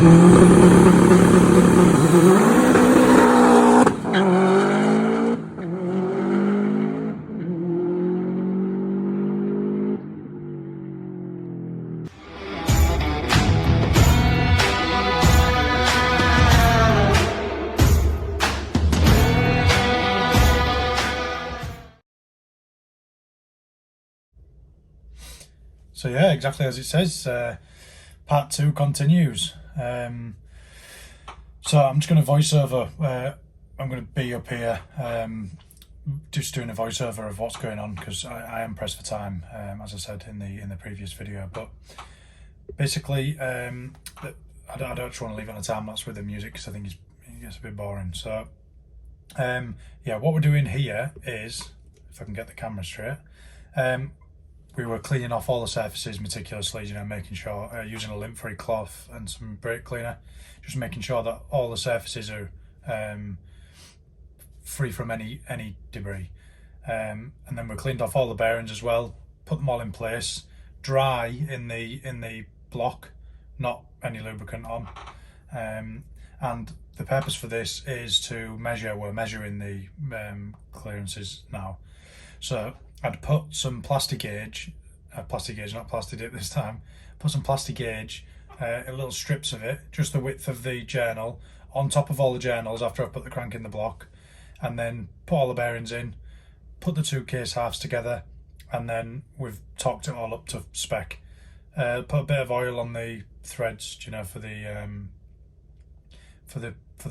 So yeah, exactly as it says, part 2 continues. So I'm just going to voice over. I'm going to be up here, just doing a voiceover of what's going on because I am pressed for time, as I said in the previous video. But basically, I don't just want to leave it on a time lapse with the music because I think it gets a bit boring. So yeah, what we're doing here is, if I can get the camera straight. We were cleaning off all the surfaces meticulously, making sure, using a lint-free cloth and some brake cleaner, just making sure that all the surfaces are free from any debris. And then we cleaned off all the bearings as well, put them all in place, dry in the block, not any lubricant on. And the purpose for this is to measure. We're measuring the clearances now. So I'd put some plastic gauge, not plastic dip this time, put some plastic gauge, little strips of it, just the width of the journal, on top of all the journals after I've put the crank in the block, and then put all the bearings in, put the two case halves together, and then we've torqued it all up to spec. Put a bit of oil on the threads, for the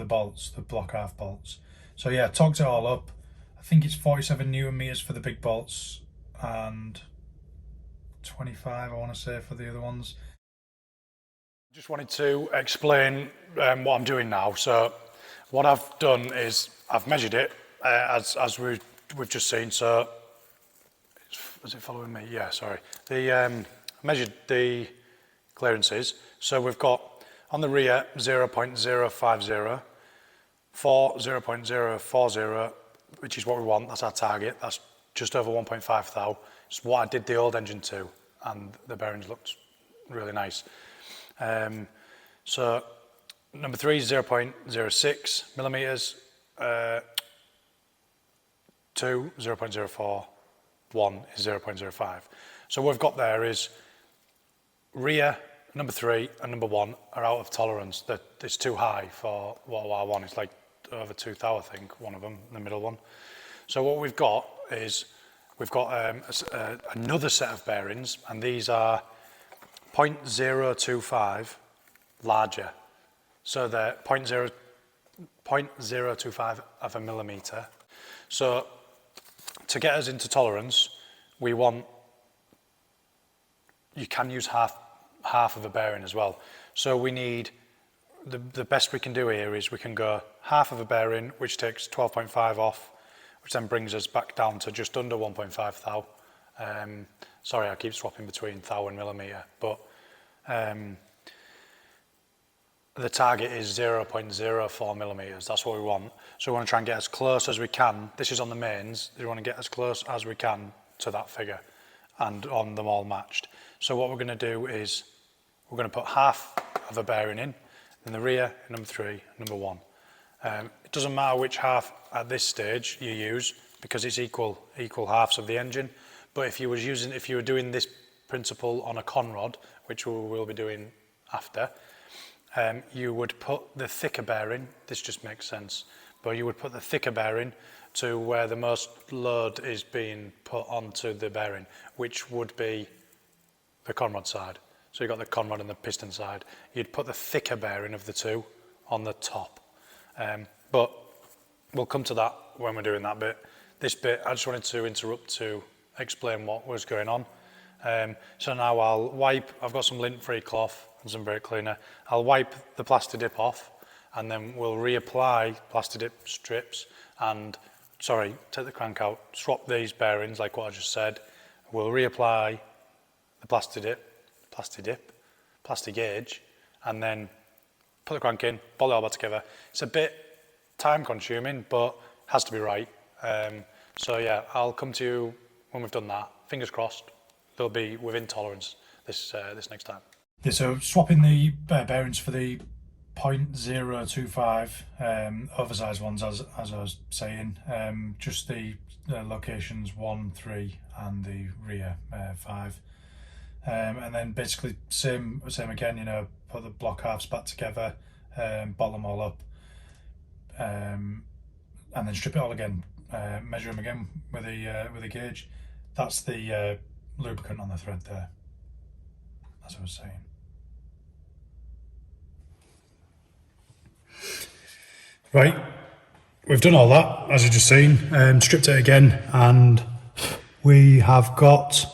bolts, the block half bolts. So yeah, torqued it all up. I think it's 47 Newton meters for the big bolts and 25, I want to say, for the other ones. Just wanted to explain what I'm doing now. So what I've done is I've measured it as we've just seen. So is it following me? Yeah, sorry. I measured the clearances. So we've got on the rear 0.050, for 0.040, which is what we want. That's our target. That's just over 1.5 thou. It's what I did the old engine to, and the bearings looked really nice. So number 3 is 0.06 millimeters, 2 0.04, 1 is 0.05. So what we've got there is rear number 3 and number 1 are out of tolerance. That it's too high for what I want. It's like over 2 thou, I think, one of them, the middle one. So what we've got is we've got another set of bearings, and these are 0.025 larger. So they're 0.025 of a millimeter. So to get us into tolerance, we want, you can use half of a bearing as well. So we need, the best we can do here is we can go half of a bearing, which takes 12.5 off, which then brings us back down to just under 1.5 thou. Sorry, I keep swapping between thou and millimeter, but the target is 0.04 millimeters. That's what we want. So we want to try and get as close as we can. This is on the mains. We want to get as close as we can to that figure and on them all matched. So what we're going to do is we're going to put half of a bearing in the rear, number 3, number 1. It doesn't matter which half at this stage you use because it's equal halves of the engine. But if you were doing this principle on a conrod, which we will be doing after, you would put the thicker bearing. This just makes sense. But you would put the thicker bearing to where the most load is being put onto the bearing, which would be the conrod side. So you've got the conrod and the piston side. You'd put the thicker bearing of the two on the top. But we'll come to that when we're doing that bit. This bit, I just wanted to interrupt to explain what was going on. So now I'll wipe, I've got some lint-free cloth and some brake cleaner. I'll wipe the plastic dip off, and then we'll reapply plastic dip strips and, sorry, take the crank out, swap these bearings like what I just said. We'll reapply the plastic gauge, and then put the crank in, bolt it all back together. It's a bit time consuming, but has to be right. So yeah, I'll come to you when we've done that. Fingers crossed, they'll be within tolerance this next time. Yeah, so swapping the bearings for the 0.025 oversized ones, as I was saying, just the locations 1, 3 and the rear 5. And then basically same again, you know, put the block halves back together, bottle them all up, and then strip it all again, measure them again with a gauge. That's the lubricant on the thread there, as I was saying. Right, we've done all that, as you've just seen, stripped it again, and we have got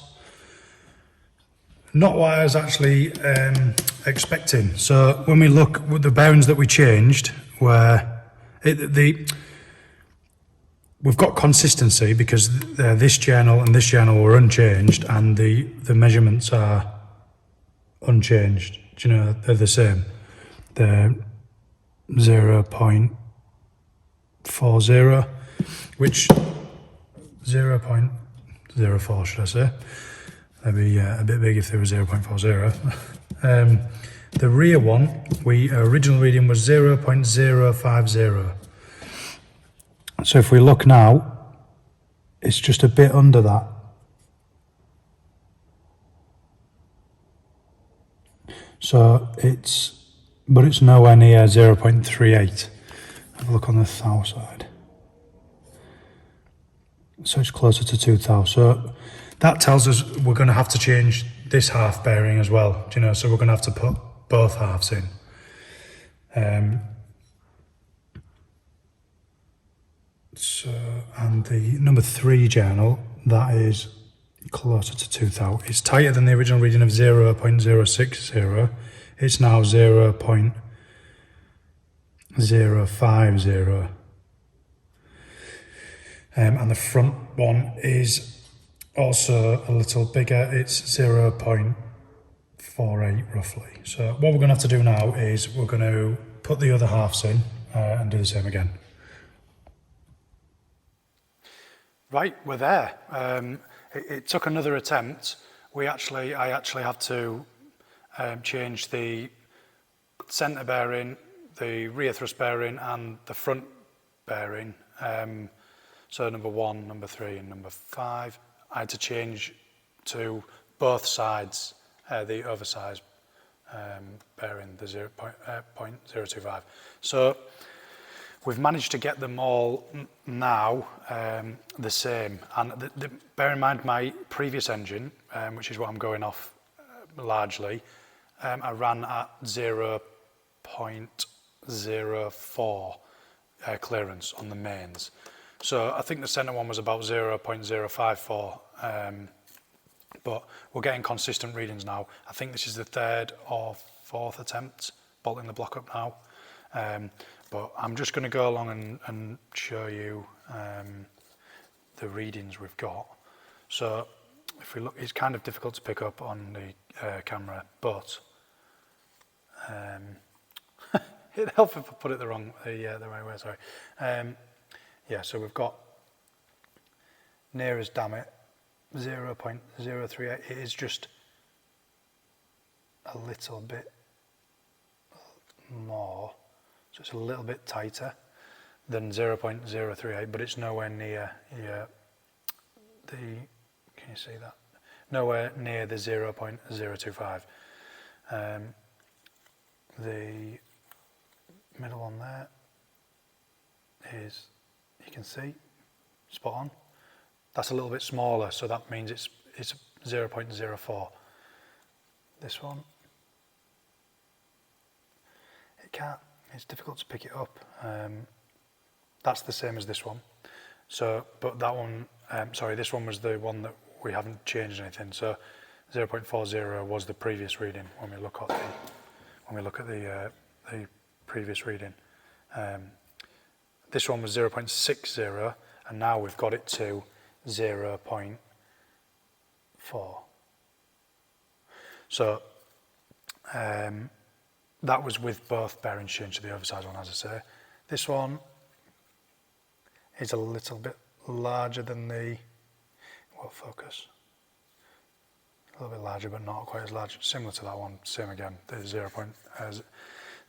not what I was actually expecting. So when we look at the bearings that we changed, where we've got consistency because this journal and this journal were unchanged, and the measurements are unchanged. Do you know, they're the same. They're 0.40, which 0.04 should I say. That'd be a bit big if they were 0.40. The rear one, original reading was 0.050. So if we look now, it's just a bit under that. So it's nowhere near 0.38. Have a look on the thou side. So it's closer to 2 thou. So that tells us we're going to have to change this half bearing as well. Do you know? So we're going to have to put both halves in. And the number 3 journal, that is closer to 2 thou. It's tighter than the original reading of 0.060. It's now 0.050. And the front one is also a little bigger. It's 0.48 roughly. So what we're going to have to do now is we're going to put the other halves in and do the same again. Right, we're there. It took another attempt. I actually had to change the centre bearing, the rear thrust bearing and the front bearing. So number 1, number 3 and number 5. I had to change to both sides, the oversized bearing, the 0.025. So we've managed to get them all now the same. And bear in mind my previous engine, which is what I'm going off largely, I ran at 0.04 clearance on the mains. So I think the centre one was about 0.054, but we're getting consistent readings now. I think this is the 3rd or 4th attempt bolting the block up now. But I'm just going to go along and show you the readings we've got. So if we look, it's kind of difficult to pick up on the camera, but it'd help if I put it the right way, sorry. Yeah, so we've got near as damn it 0.038. It is just a little bit more, so it's a little bit tighter than 0.038, but it's nowhere near can you see that? Nowhere near the 0.025. The middle one there is, you can see, spot on. That's a little bit smaller, so that means it's 0.04. This one, it's difficult to pick it up. That's the same as this one. So, but that one, this one was the one that we haven't changed anything. So 0.40 was the previous reading when we look at the previous reading. This one was 0.60, and now we've got it to 0.4. So that was with both bearings changed to the oversized one, as I say. This one is a little bit larger than the, focus. A little bit larger, but not quite as large. Similar to that one, same again. The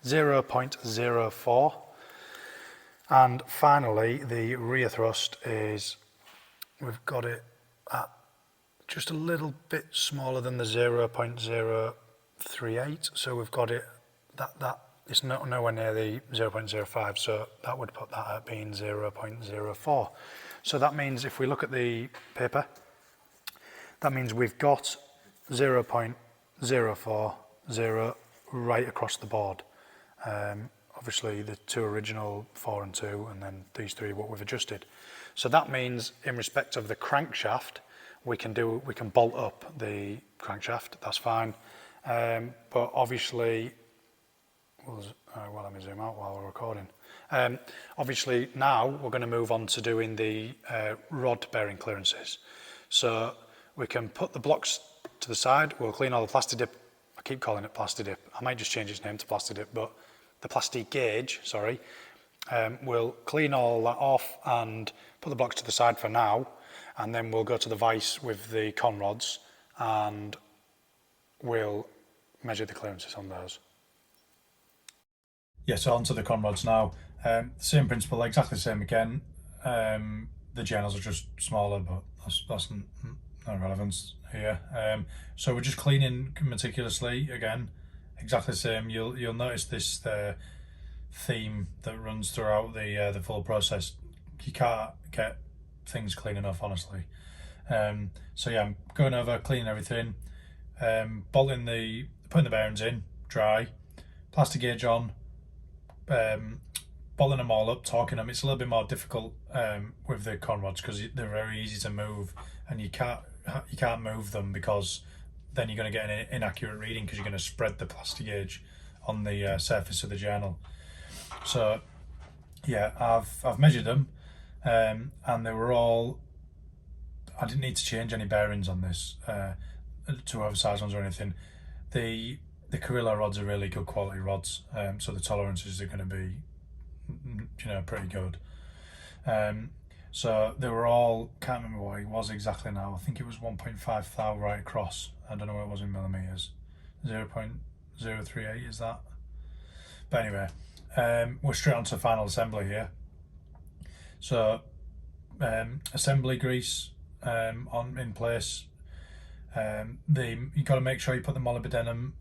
0.04. And finally, the rear thrust is, we've got it at just a little bit smaller than the 0.038. So we've got it, that it's nowhere near the 0.05. So that would put that at being 0.04. So that means if we look at the paper, that means we've got 0.040 right across the board. Obviously the two original 4 and 2, and then these three what we've adjusted. So that means in respect of the crankshaft, we can bolt up the crankshaft, that's fine. But obviously, well, let me zoom out while we're recording. Obviously now we're going to move on to doing the rod bearing clearances. So we can put the blocks to the side, we'll clean all the plastic dip. I keep calling it plastic dip, I might just change its name to plastic dip, but the plastic gauge, sorry, we'll clean all that off and put the blocks to the side for now, and then we'll go to the vise with the con rods and we'll measure the clearances on those. Yeah, so onto the con rods now. Same principle, exactly the same again. The journals are just smaller, but that's no relevance here. So we're just cleaning meticulously again, exactly the same. You'll notice this theme that runs throughout the full process. You can't get things clean enough, honestly. So yeah, I'm going over, cleaning everything, putting the bearings in, dry, plastic gauge on, bolting them all up, torquing them. It's a little bit more difficult with the con rods because they're very easy to move, and you can't move them because then you're going to get an inaccurate reading because you're going to spread the plastic gauge on the surface of the journal. So yeah, I've measured them, and they were all. I didn't need to change any bearings on this to oversized ones or anything. The Carrillo rods are really good quality rods, so the tolerances are going to be, pretty good. So they were all, can't remember what it was exactly now. I think it was 1.5 thou right across. I don't know what it was in millimeters. 0.038 is that. But anyway, we're straight on to final assembly here. So assembly grease in place. You got to make sure you put the molybdenum,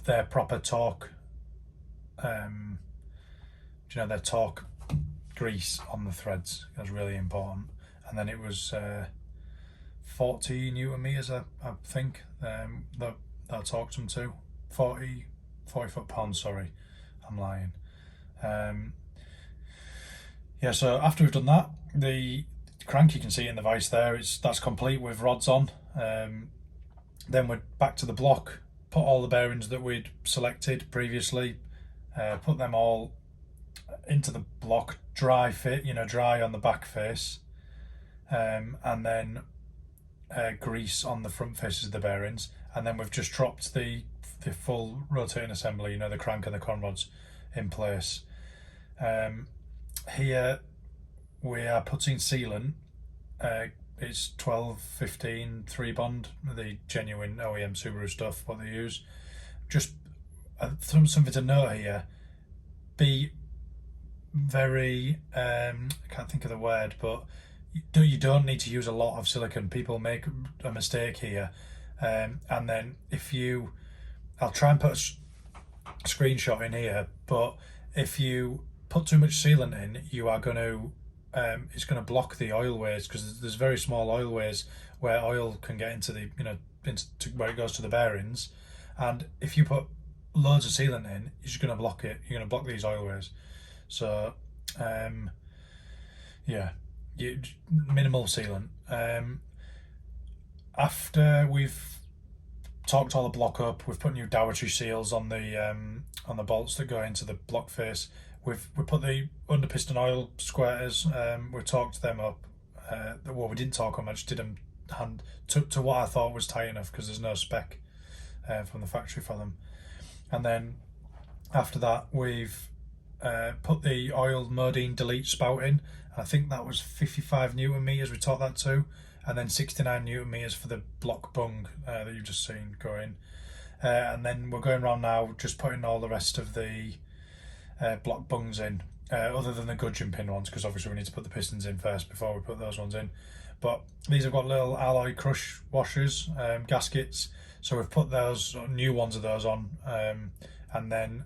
their proper torque, their torque grease on the threads. That's really important. And then it was 40 newton meters, I think, that torqued them to 40 foot-pounds. Sorry, I'm lying. Yeah, so after we've done that, the crank, you can see it in the vise there, that's complete with rods on. Then we're back to the block, put all the bearings that we'd selected previously, put them all into the block, dry fit, dry on the back face, and then grease on the front faces of the bearings, and then we've just dropped the full rotating assembly, the crank and the con rods in place. Here we are putting sealant. It's 12-15 3-bond, the genuine OEM Subaru stuff, what they use. Just something to note here, be very, I can't think of the word, but you don't need to use a lot of silicone. People make a mistake here, and then I'll try and put a screenshot in here, but if you put too much sealant in, you are going to it's going to block the oil ways, because there's very small oil ways where oil can get into the into where it goes to the bearings, and if you put loads of sealant in, you're just going to block it. You're going to block these oil ways. So yeah, minimal sealant. After we've torqued all the block up, we've put new Dowetry seals on the bolts that go into the block face. We put the under piston oil squirters, we torqued them up. Well, we didn't torque them, I just did them to what I thought was tight enough, because there's no spec from the factory for them. And then after that, we've put the oil Modine delete spout in. I think that was 55 newton meters we torqued that to, and then 69 newton meters for the block bung that you've just seen go in. And then we're going around now, just putting all the rest of the block bungs in, other than the gudgeon pin ones, because obviously we need to put the pistons in first before we put those ones in. But these have got little alloy crush washers, gaskets, so we've put those new ones of those on, and then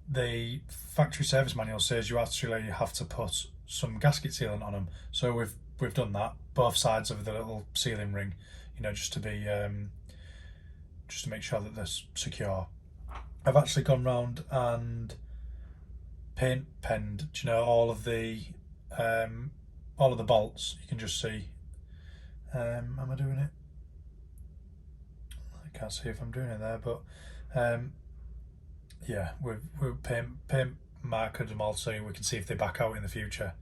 the factory service manual says you actually have to put some gasket sealant on them. So we've done that, both sides of the little sealing ring, you know, just to make sure that they're secure. I've actually gone round and paint penned, you know, all of the bolts. You can just see. Am I doing it? I can't see if I'm doing it there, but yeah, we've paint marked them all so we can see if they back out in the future.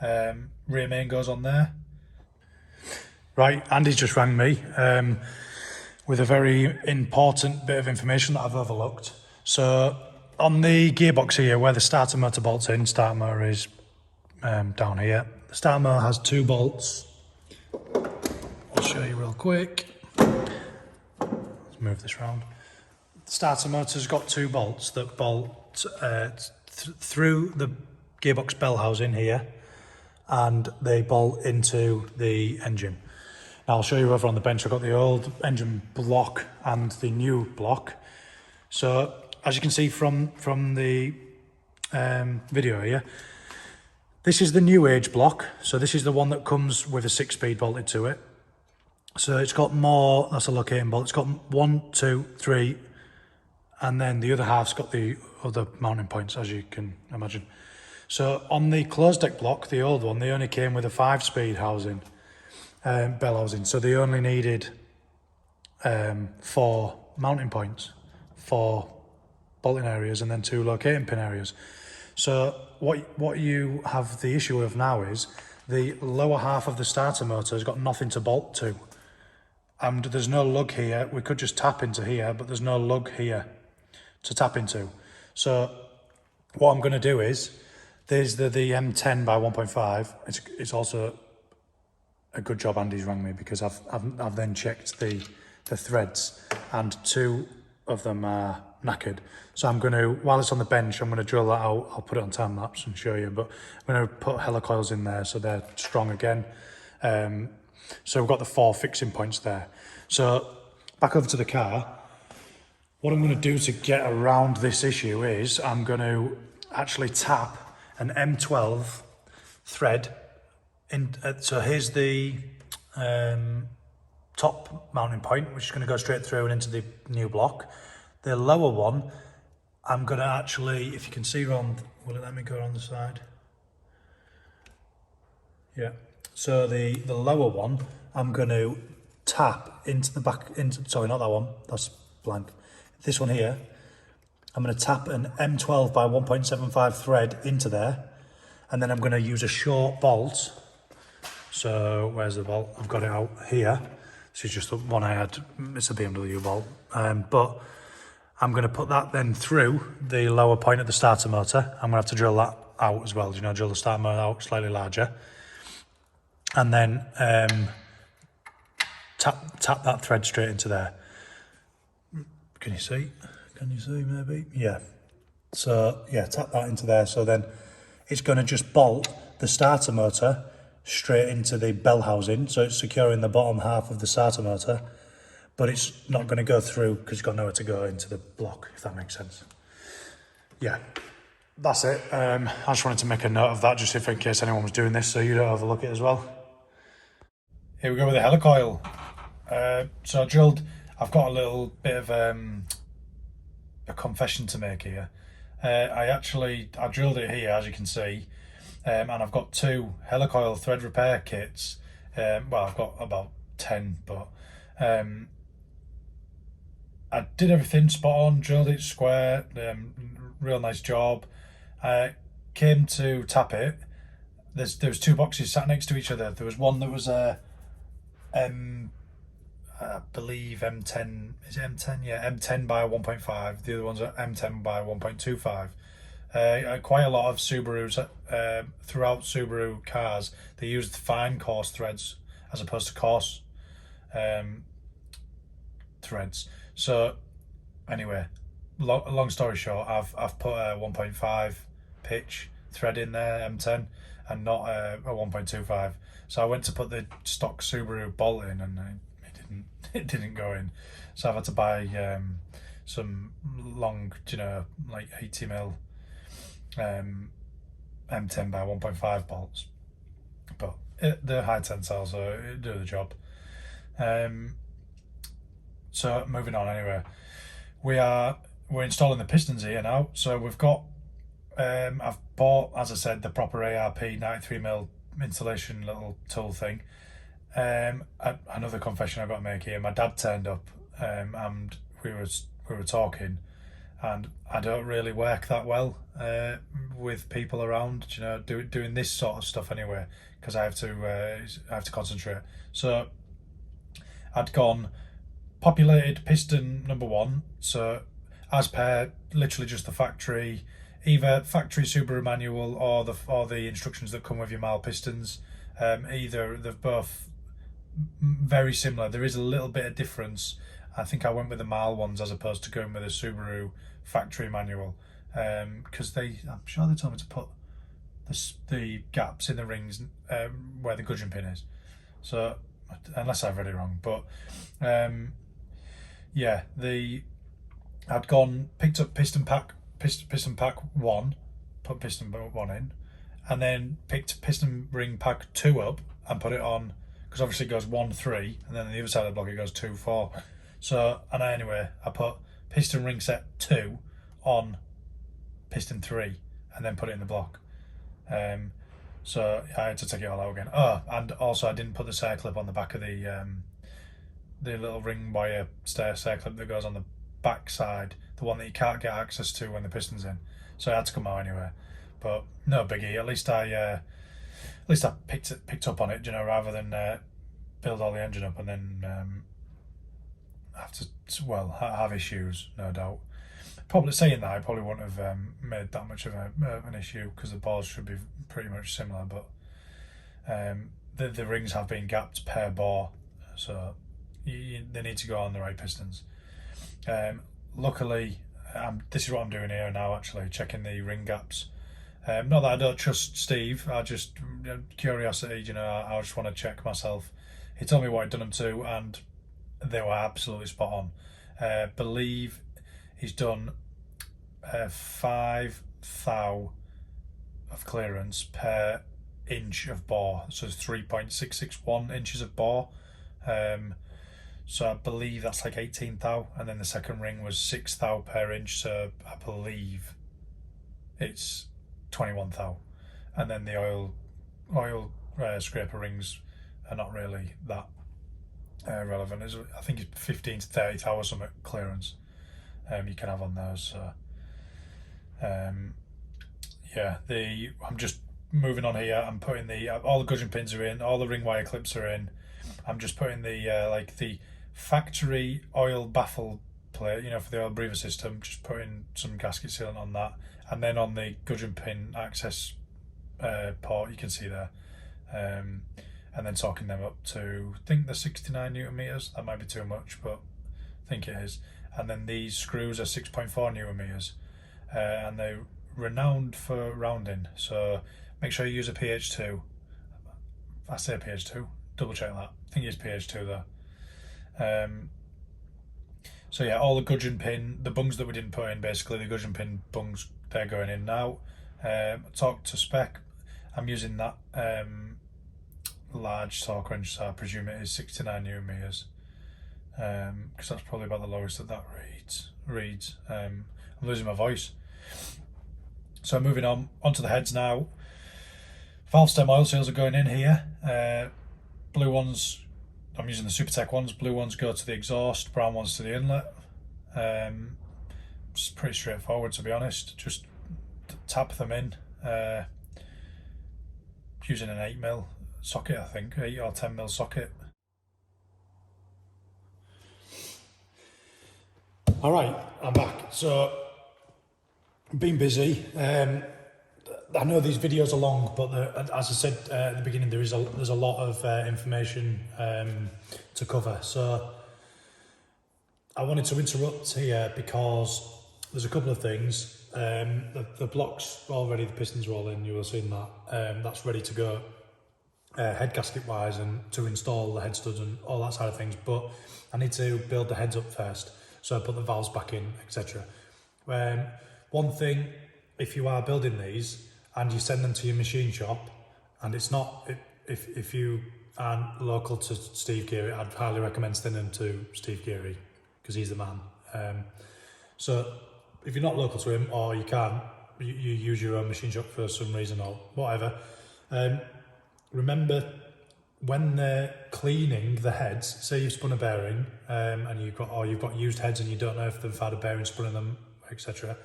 Rear main goes on there. Right, Andy's just rang me with a very important bit of information that I've overlooked. So on the gearbox here, where the starter motor bolts in, starter motor is down here. The starter motor has 2 bolts. I'll show you real quick. Let's move this round. The starter motor's got 2 bolts that bolt through the gearbox bell housing here, and they bolt into the engine. Now I'll show you over on the bench. I've got the old engine block and the new block. So as you can see from the video here, this is the new age block. So this is the one that comes with a 6-speed bolted to it. So it's got more, that's a locating bolt. It's got 1, 2, 3, and then the other half's got the other mounting points, as you can imagine. So on the closed deck block, the old one, they only came with a 5-speed housing, bell housing. So they only needed 4 mounting points, 4 bolting areas, and then 2 locating pin areas. So what you have the issue of now is the lower half of the starter motor has got nothing to bolt to. And there's no lug here. We could just tap into here, but there's no lug here to tap into. So what I'm going to do is, there's the M10 by 1.5. It's also a good job Andy's rang me, because I've then checked the threads, and 2 of them are knackered. So I'm going to, while it's on the bench, I'm going to drill that out. I'll put it on time lapse and show you, but I'm going to put helicoils in there so they're strong again. So we've got the 4 fixing points there. So back over to the car. What I'm going to do to get around this issue is I'm going to actually tap an M12 thread in. So here's the top mounting point, which is going to go straight through and into the new block. The lower one, I'm going to actually, if you can see around, will it let me go around the side? Yeah. So the lower one, I'm going to tap into the back, sorry, not that one, that's blank. This one here, I'm going to tap an M12 by 1.75 thread into there, and then I'm going to use a short bolt. So where's the bolt? I've got it out here. This is just the one I had, it's a BMW bolt. But I'm going to put that then through the lower point of the starter motor. I'm going to have to drill that out as well, you know, drill the starter motor out slightly larger. And then tap that thread straight into there. Can you see? Can you see maybe? Yeah. So yeah, tap that into there. So then it's going to just bolt the starter motor straight into the bell housing. So it's securing the bottom half of the starter motor, but it's not going to go through because it's got nowhere to go into the block, if that makes sense. Yeah, that's it. I just wanted to make a note of that, just if in case anyone was doing this, so you don't overlook it as well. Here we go with the helicoil. So I drilled, I've got a little bit of a confession to make here. I drilled it here, as you can see, and I've got 2 helicoil thread repair kits. Well, I've got about 10, but I did everything spot on, drilled it square, real nice job. I came to tap it. There was 2 boxes sat next to each other. There was one that was I believe M10, is it M10? Yeah, M10 by 1.5. The other one's M10 by 1.25. Quite a lot of Subarus, throughout Subaru cars, they used fine coarse threads as opposed to coarse threads. So anyway, long story short, I've put a 1.5 pitch thread in there, M10, and not a 1.25. So I went to put the stock Subaru bolt in, and it didn't it didn't go in. So I've had to buy some long, like 80mm M10 by 1.5 bolts, but they're high tensile, so it do the job. So moving on anyway, we're installing the pistons here now. So we've got I've bought, as I said, the proper ARP 93mm installation little tool thing. Another confession I've got to make here. My dad turned up, and we were talking, and I don't really work that well with people around, doing this sort of stuff anyway, because I have to concentrate. So I'd gone populated piston number 1, so as per literally just the factory, either factory Subaru manual or the instructions that come with your mile pistons. Either they're both very similar. There is a little bit of difference. I think I went with the mile ones as opposed to going with the Subaru factory manual, because I'm sure they told me to put the gaps in the rings where the gudgeon pin is. So unless I've read it wrong, but yeah, I'd gone picked up piston pack 1, put piston 1 in, and then picked piston ring pack 2 up and put it on, because obviously it goes 1 3, and then on the other side of the block it goes 2 4. So anyway, I put piston ring set 2 on piston 3 and then put it in the block. So I had to take it all out again. Oh, and also I didn't put the circlip on the back of the little ring wire circlip that goes on the back side, the one that you can't get access to when the piston's in. So I had to come out anyway. But no biggie. At least I picked up on it, rather than build all the engine up and then have to have issues, no doubt. Probably saying that, I probably wouldn't have made that much of an issue, because the bores should be pretty much similar, but the rings have been gapped per bore, so they need to go on the right pistons. Luckily, this is what I'm doing here now, actually, checking the ring gaps. Not that I don't trust Steve, I just, curiosity, I just want to check myself. He told me what he'd done them to, and they were absolutely spot on. Believe he's done 5 thou of clearance per inch of bore, so it's 3.661 inches of bore. So I believe that's like 18 thou, and then the second ring was 6 thou per inch, so I believe it's 21 thou. And then the oil scraper rings are not really that relevant. I think it's 15 to 30 thou or something clearance you can have on those. So yeah, I'm just moving on here. I'm putting all the gudgeon pins are in, all the ring wire clips are in. I'm just putting the factory oil baffle plate, for the oil breather system, just putting some gasket sealant on that, and then on the gudgeon pin access port, you can see there, and then torquing them up to, I think, the 69 newton meters. That might be too much, but I think it is. And then these screws are 6.4 newton meters, and they're renowned for rounding, so make sure you use a PH2. I say PH2, double check that. I think it's PH2 though. So yeah, all the gudgeon pin, the bungs that we didn't put in, basically the gudgeon pin bungs, they're going in now. Torque to spec, I'm using that large torque wrench, so I presume it is 69 newton meters, because that's probably about the lowest that reads. I'm losing my voice. So moving on onto the heads now. Valve stem oil seals are going in here. Blue ones, I'm using the Supertech ones. Blue ones go to the exhaust, brown ones to the inlet. It's pretty straightforward, to be honest. Just tap them in using an 8mm socket, I think, 8 or 10mm socket. All right, I'm back. So, been busy. I know these videos are long, but as I said at the beginning, there's a lot of information to cover. So I wanted to interrupt here because there's a couple of things. The blocks already, the pistons are all in, you will have seen that. That's ready to go head gasket wise and to install the head studs and all that side of things, but I need to build the heads up first, so I put the valves back in, etc. One thing, if you are building these and you send them to your machine shop, and it's not, if you aren't local to Steve Geary, I'd highly recommend sending them to Steve Geary because he's the man. So if you're not local to him, or you can't, you use your own machine shop for some reason or whatever, remember when they're cleaning the heads, say you've spun a bearing and you've got used heads and you don't know if they've had a bearing spun in them, etc.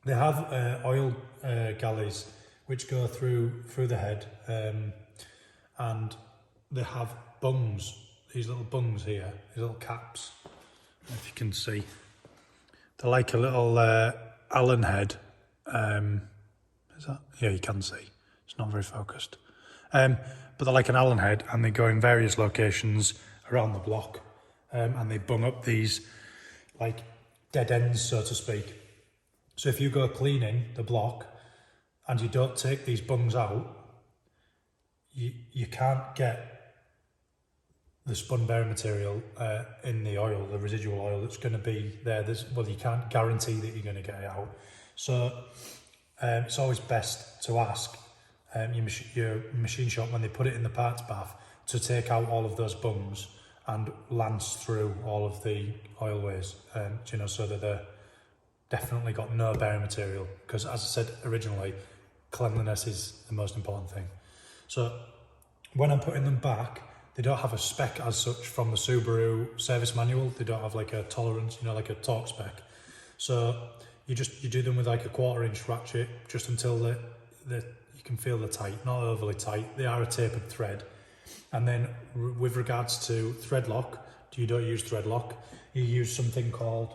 They have oil galleys which go through the head, and they have bungs, these little bungs here, these little caps, if you can see. They're like a little Allen head. Is that? Yeah, you can see. It's not very focused. But they're like an Allen head, and they go in various locations around the block, and they bung up these like dead ends, so to speak. So if you go cleaning the block and you don't take these bungs out, you can't get the spun bearing material in the oil, the residual oil that's going to be there. Well, you can't guarantee that you're going to get it out. So it's always best to ask your machine shop when they put it in the parts bath to take out all of those bungs and lance through all of the oilways, so that they're definitely got no bearing material, because as I said originally, cleanliness is the most important thing. So when I'm putting them back, they don't have a spec as such from the Subaru service manual. They don't have like a tolerance, like a torque spec. So you do them with like a 1/4-inch ratchet just until you can feel they're tight, not overly tight. They are a tapered thread. And then with regards to thread lock, you don't use thread lock. You use something called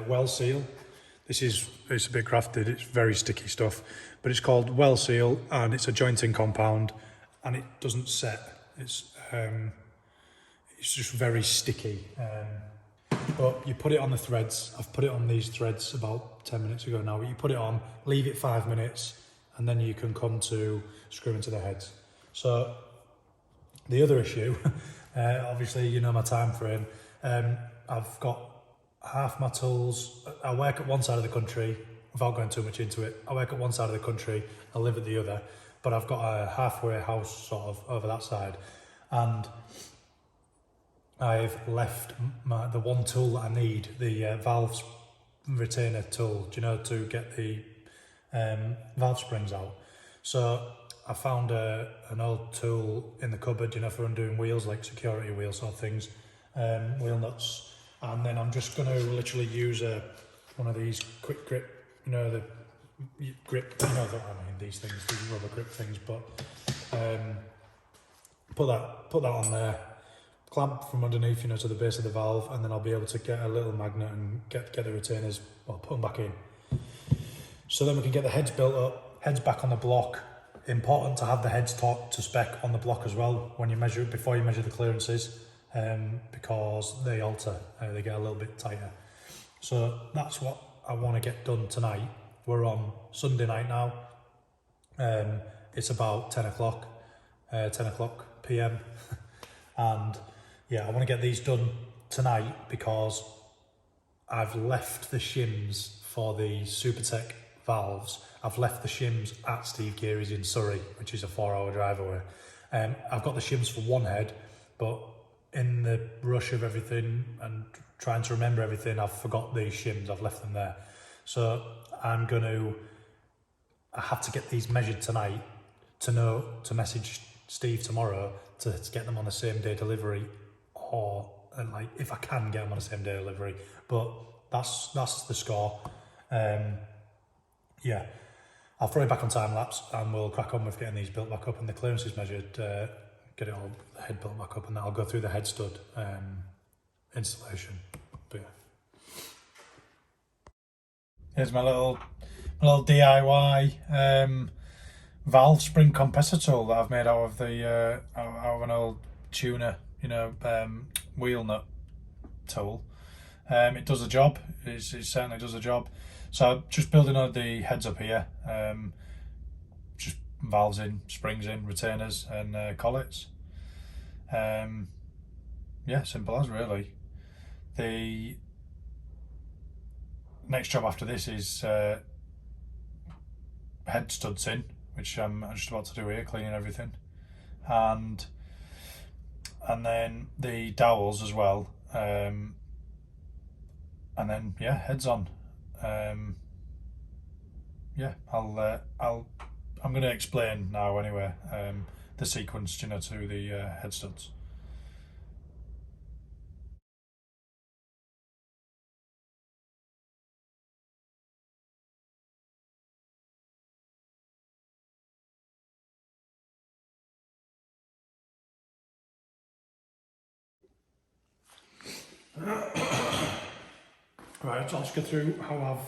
well seal. It's a bit crafted, it's very sticky stuff, but it's called well seal, and it's a jointing compound, and it doesn't set. It's just very sticky. But you put it on the threads. I've put it on these threads about 10 minutes ago now. But you put it on, leave it 5 minutes, and then you can come to screw into the heads. So the other issue, obviously my time frame. I've got half my tools. I work at one side of the country, without going too much into it. I work at one side of the country, I live at the other, but I've got a halfway house sort of over that side, and I've left the one tool that I need, the valve retainer tool, to get the valve springs out. So I found an old tool in the cupboard, for undoing wheels, like security wheel sort of things, wheel nuts. And then I'm just going to literally use one of these quick grip, the grip, these things, these rubber grip things, but put that on there, clamp from underneath, to the base of the valve, and then I'll be able to get a little magnet and get the retainers, put them back in. So then we can get the heads built up, heads back on the block. Important to have the heads torqued to spec on the block as well when you measure it, before you measure the clearances. Because they alter, they get a little bit tighter. So that's what I want to get done tonight. We're on Sunday night now. It's about 10 o'clock PM. And yeah, I want to get these done tonight because I've left the shims for the Supertech valves. I've left the shims at Steve Geary's in Surrey, which is a 4-hour drive away. I've got the shims for one head, but in the rush of everything and trying to remember everything, I've forgot these shims, I've left them there. So I have to get these measured tonight to message Steve tomorrow to get them on the same day delivery, and if I can get them on the same day delivery, but that's the score. Yeah, I'll throw it back on time lapse and we'll crack on with getting these built back up and the clearances measured, get it all, the head built back up, and then I'll go through the head stud installation. But yeah. Here's my little DIY valve spring compressor tool that I've made out of out of an old tuner, wheel nut tool. It does the job. It certainly does the job. So just building all the heads up here. Just valves in, springs in, retainers and collets. Yeah, simple as really. The next job after this is head studs in, which I'm just about to do here, cleaning everything, and then the dowels as well, and then yeah, heads on. Yeah, I'm going to explain now anyway, the sequence, to the head studs. Right, so I'll just go through how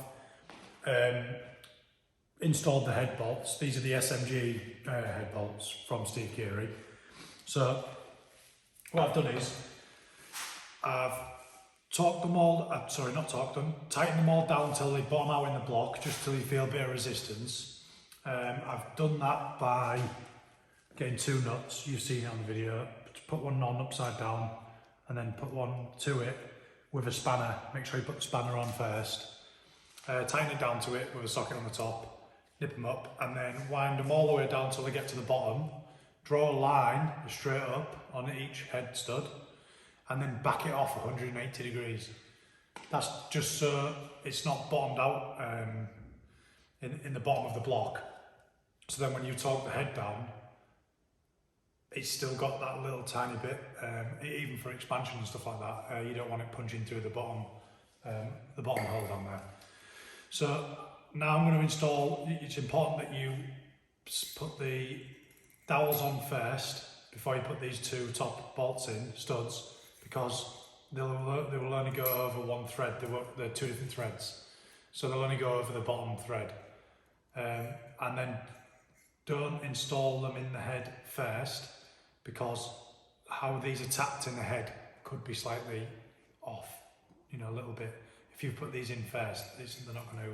I've installed the head bolts. These are the SMG head bolts from Steve Pickering. So what I've done is I've tightened them all down till they bottom out in the block, just till you feel a bit of resistance. I've done that by getting 2 nuts, you've seen it on the video, put one on upside down and then put one to it with a spanner. Make sure you put the spanner on first, tighten it down to it with a socket on the top, nip them up, and then wind them all the way down till they get to the bottom. Draw a line straight up on each head stud and then back it off 180 degrees. That's just so it's not bottomed out in the bottom of the block. So then when you torque the head down, it's still got that little tiny bit, even for expansion and stuff like that. You don't want it punching through the bottom hole down there. So now I'm going to install, it's important that you put the dowels on first before you put these 2 top bolts in, studs, because they will only go over one thread. They're 2 different threads, so they'll only go over the bottom thread. And then don't install them in the head first, because how these are tapped in the head could be slightly off, a little bit. If you put these in first, they're not going to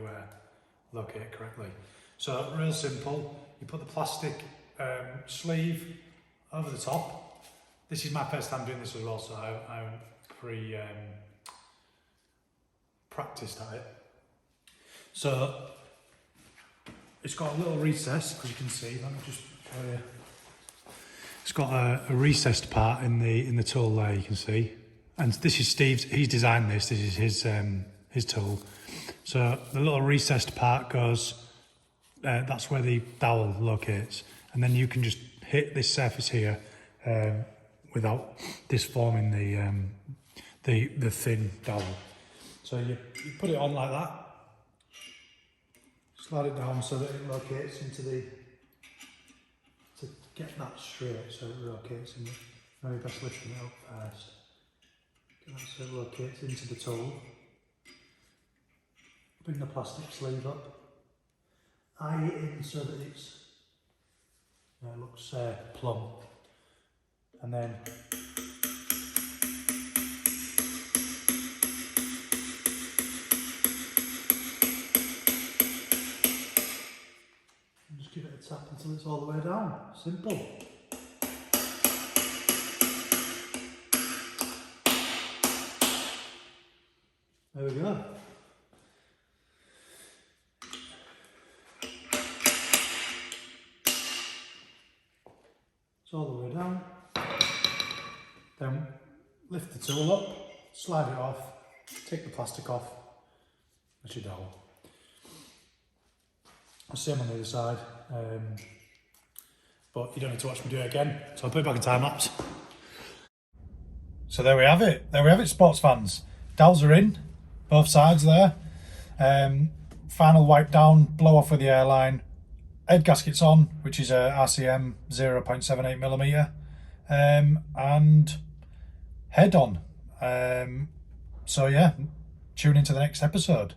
locate correctly. So real simple, you put the plastic sleeve over the top. This is my first time doing this as well, so I'm practiced at it. So it's got a little recess, as you can see. Let me just show you. It's got a recessed part in the tool there, you can see. And this is Steve's. He's designed this. This is his tool. So the little recessed part goes. That's where the dowel locates, and then you can just hit this surface here without disforming the thin dowel. So you put it on like that. Slide it down so that it locates into to get that straight, so it locates in. Maybe best lifting it up first. Get that so it locates into the tool. Bring the plastic sleeve up. Eye it in so that it looks plumb, and then just give it a tap until it's all the way down. Simple. There we go. It's all the way down. Then lift the tool up, slide it off, take the plastic off. That's your dowel. Same on the other side, but you don't need to watch me do it again, so I'll put it back in time lapse. So there we have it. There we have it, sports fans. Dowels are in, both sides there. Final wipe down, blow off with the airline. Head gaskets on, which is a RCM 0.78mm, and head on. So yeah, tune into the next episode.